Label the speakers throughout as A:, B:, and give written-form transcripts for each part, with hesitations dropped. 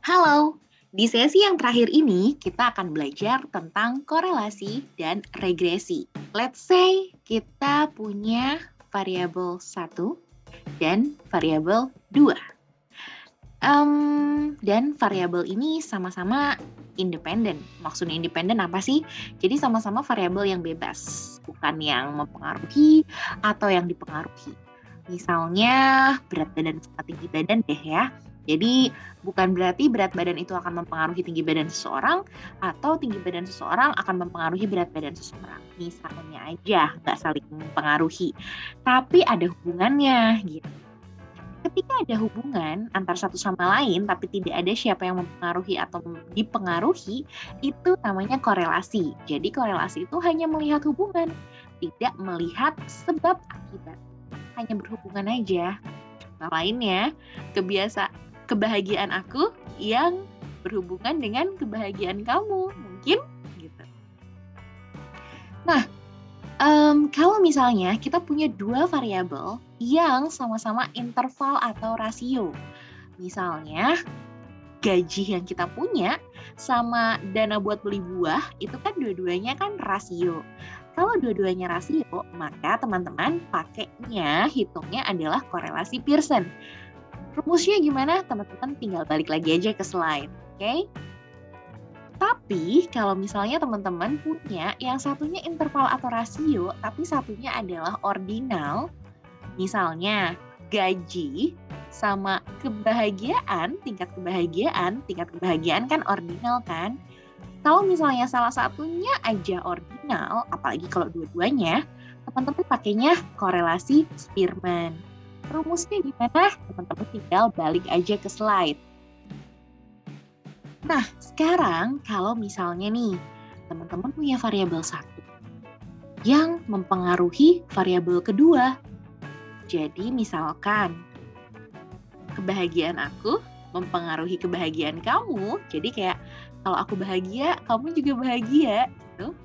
A: Halo, di sesi yang terakhir ini kita akan belajar tentang korelasi dan regresi. Let's say kita punya variabel 1 dan variabel 2. Dan variabel ini sama-sama independen. Maksudnya independen apa sih? Jadi sama-sama variabel yang bebas, bukan yang mempengaruhi atau yang dipengaruhi. Misalnya berat badan sama tinggi badan deh ya. Jadi bukan berarti berat badan itu akan mempengaruhi tinggi badan seseorang atau tinggi badan seseorang akan mempengaruhi berat badan seseorang. Misalnya aja nggak saling mempengaruhi, tapi ada hubungannya gitu. Ketika ada hubungan antar satu sama lain tapi tidak ada siapa yang mempengaruhi atau dipengaruhi, itu namanya korelasi. Jadi korelasi itu hanya melihat hubungan, tidak melihat sebab akibat. Hanya berhubungan aja. Contoh lainnya, kebahagiaan aku yang berhubungan dengan kebahagiaan kamu, mungkin gitu. Nah, kalau misalnya kita punya dua variabel yang sama-sama interval atau rasio, misalnya gaji yang kita punya sama dana buat beli buah, itu kan dua-duanya kan rasio. Kalau dua-duanya rasio, maka teman-teman pakainya, hitungnya adalah korelasi Pearson. Rumusnya gimana? Teman-teman tinggal balik lagi aja ke slide, oke? Tapi kalau misalnya teman-teman punya yang satunya interval atau rasio, tapi satunya adalah ordinal, misalnya gaji sama kebahagiaan, tingkat kebahagiaan kan ordinal kan? Kalau misalnya salah satunya aja ordinal, apalagi kalau dua-duanya, teman-teman pakainya korelasi Spearman. Rumusnya gimana? Teman-teman tinggal balik aja ke slide. Nah, sekarang kalau misalnya nih, teman-teman punya variabel 1 yang mempengaruhi variabel kedua. Jadi misalkan, kebahagiaan aku mempengaruhi kebahagiaan kamu. Jadi kayak, kalau aku bahagia, kamu juga bahagia. Gitu.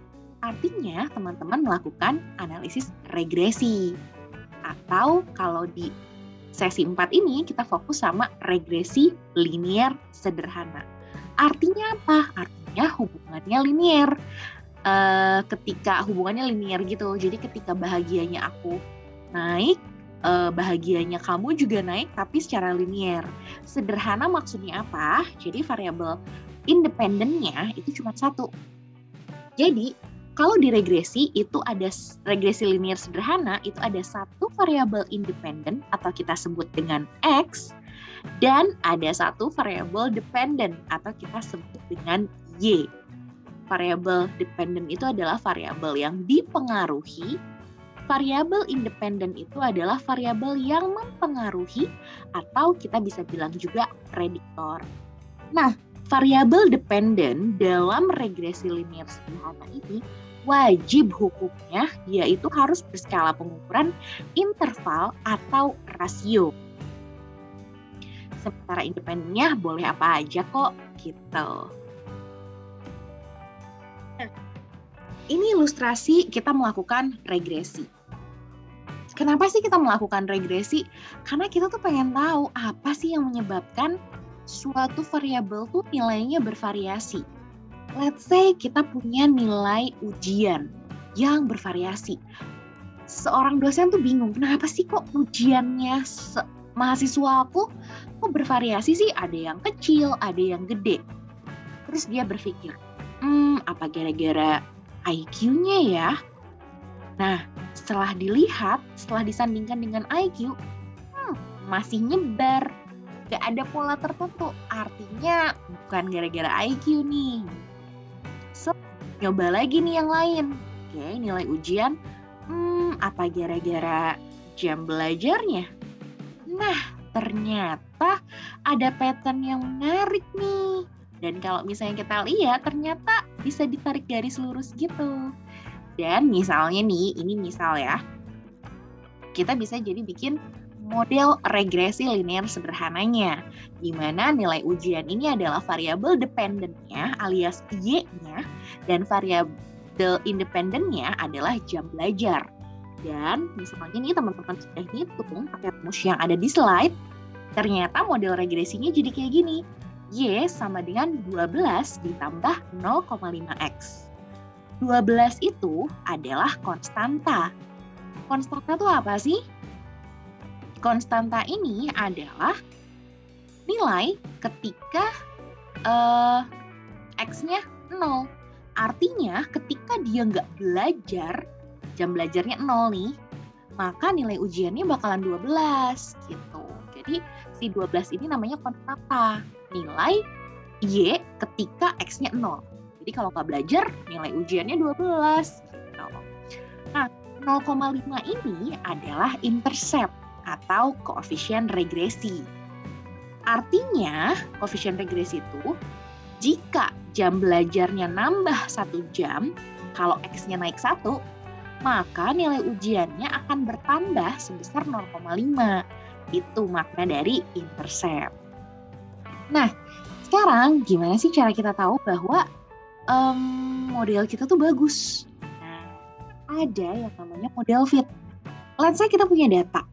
A: Artinya, teman-teman melakukan analisis regresi. Atau kalau di sesi 4 ini, kita fokus sama regresi linear sederhana. Artinya apa? Artinya hubungannya linear. Ketika hubungannya linear gitu, jadi ketika bahagianya aku naik, bahagianya kamu juga naik, tapi secara linear. Sederhana maksudnya apa? Jadi variabel independennya itu cuma satu. Jadi kalau di regresi itu ada regresi linear sederhana, itu ada satu variabel independen atau kita sebut dengan X, dan ada satu variabel dependent atau kita sebut dengan Y. Variabel dependent itu adalah variabel yang dipengaruhi, variabel independent itu adalah variabel yang mempengaruhi atau kita bisa bilang juga prediktor. Nah, variabel dependent dalam regresi linear sederhana ini wajib hukumnya yaitu harus berskala pengukuran interval atau rasio. Sementara independennya boleh apa aja kok, gitu. Nah, ini ilustrasi kita melakukan regresi. Kenapa sih kita melakukan regresi? Karena kita tuh pengen tahu apa sih yang menyebabkan suatu variabel tuh nilainya bervariasi. Let's say kita punya nilai ujian yang bervariasi. Seorang dosen tuh bingung, kenapa sih kok ujiannya mahasiswa aku kok bervariasi sih, ada yang kecil, ada yang gede. Terus dia berpikir, apa gara-gara IQ-nya ya? Nah, setelah dilihat, setelah disandingkan dengan IQ, masih nyebar. Gak ada pola tertentu, artinya bukan gara-gara IQ nih. So, nyoba lagi nih yang lain. Oke, nilai ujian, apa gara-gara jam belajarnya? Nah, ternyata ada pattern yang menarik nih. Dan kalau misalnya kita lihat, ternyata bisa ditarik garis lurus gitu. Dan misalnya nih, ini misal ya, kita bisa jadi bikin model regresi linear sederhananya, di mana nilai ujian ini adalah variabel dependentnya alias Y-nya, dan variabel independennya adalah jam belajar. Dan misalnya nih teman-teman sudah hitung pakai rumus yang ada di slide, ternyata model regresinya jadi kayak gini. Y sama dengan 12 ditambah 0,5X. 12 itu adalah konstanta. Konstanta itu apa sih? Konstanta ini adalah nilai ketika X-nya 0. Artinya ketika dia nggak belajar, jam belajarnya 0 nih, maka nilai ujiannya bakalan 12 gitu. Jadi si 12 ini namanya konstanta, nilai Y ketika X-nya 0. Jadi kalau nggak belajar, nilai ujiannya 12. Gitu. Nah, 0,5 ini adalah intercept atau koefisien regresi. Artinya, koefisien regresi itu jika jam belajarnya nambah 1 jam, kalau X-nya naik 1, maka nilai ujiannya akan bertambah sebesar 0,5. Itu makna dari intercept. Nah, sekarang gimana sih cara kita tahu bahwa model kita tuh bagus? Nah, ada yang namanya model fit. Let's say kita punya data,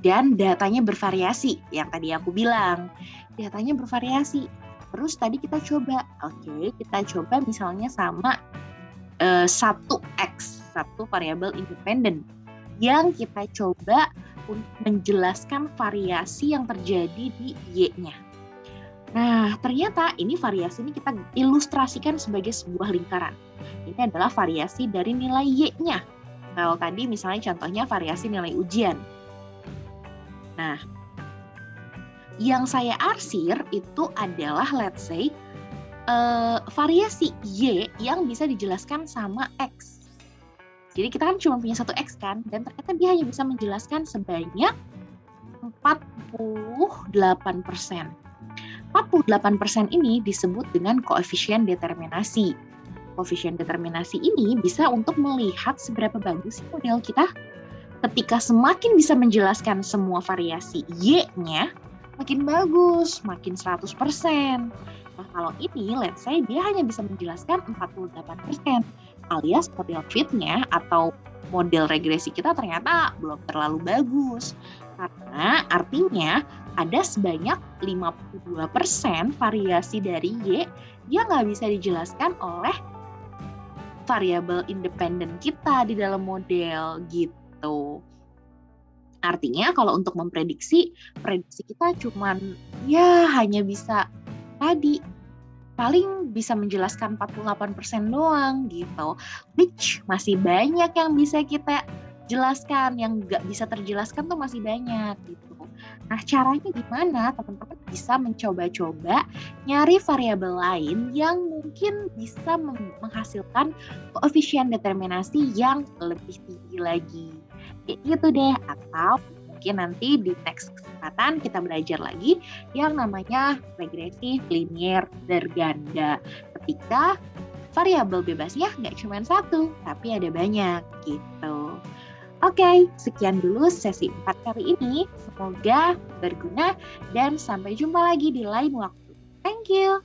A: dan datanya bervariasi, yang tadi aku bilang. Datanya bervariasi. Terus tadi kita coba, kita coba misalnya sama 1X, satu variabel independen, yang kita coba untuk menjelaskan variasi yang terjadi di Y-nya. Nah, ternyata ini variasi ini kita ilustrasikan sebagai sebuah lingkaran. Ini adalah variasi dari nilai Y-nya. Kalau tadi misalnya contohnya variasi nilai ujian. Nah, yang saya arsir itu adalah let's say variasi Y yang bisa dijelaskan sama X. Jadi kita kan cuma punya 1X kan, dan ternyata dia hanya bisa menjelaskan sebanyak 48%. 48% ini disebut dengan koefisien determinasi. Koefisien determinasi ini bisa untuk melihat seberapa bagus model kita. Ketika semakin bisa menjelaskan semua variasi Y-nya, makin bagus, makin 100%. Nah, kalau ini, let's say, dia hanya bisa menjelaskan 48%. Alias model fit-nya atau model regresi kita ternyata belum terlalu bagus. Karena artinya ada sebanyak 52% variasi dari Y yang nggak bisa dijelaskan oleh variabel independen kita di dalam model gitu. Artinya kalau untuk memprediksi, prediksi kita cuman hanya bisa tadi paling bisa menjelaskan 48% doang gitu. Which masih banyak yang bisa kita jelaskan, yang nggak bisa terjelaskan tuh masih banyak gitu. Nah, caranya gimana? Teman-teman bisa mencoba-coba nyari variabel lain yang mungkin bisa menghasilkan koefisien determinasi yang lebih tinggi lagi. Kayak gitu deh. Atau mungkin nanti di next kesempatan kita belajar lagi yang namanya regresi linier berganda. Ketika variabel bebasnya nggak cuma satu, tapi ada banyak gitu. Oke, sekian dulu sesi 4 kali ini. Semoga berguna dan sampai jumpa lagi di lain waktu. Thank you.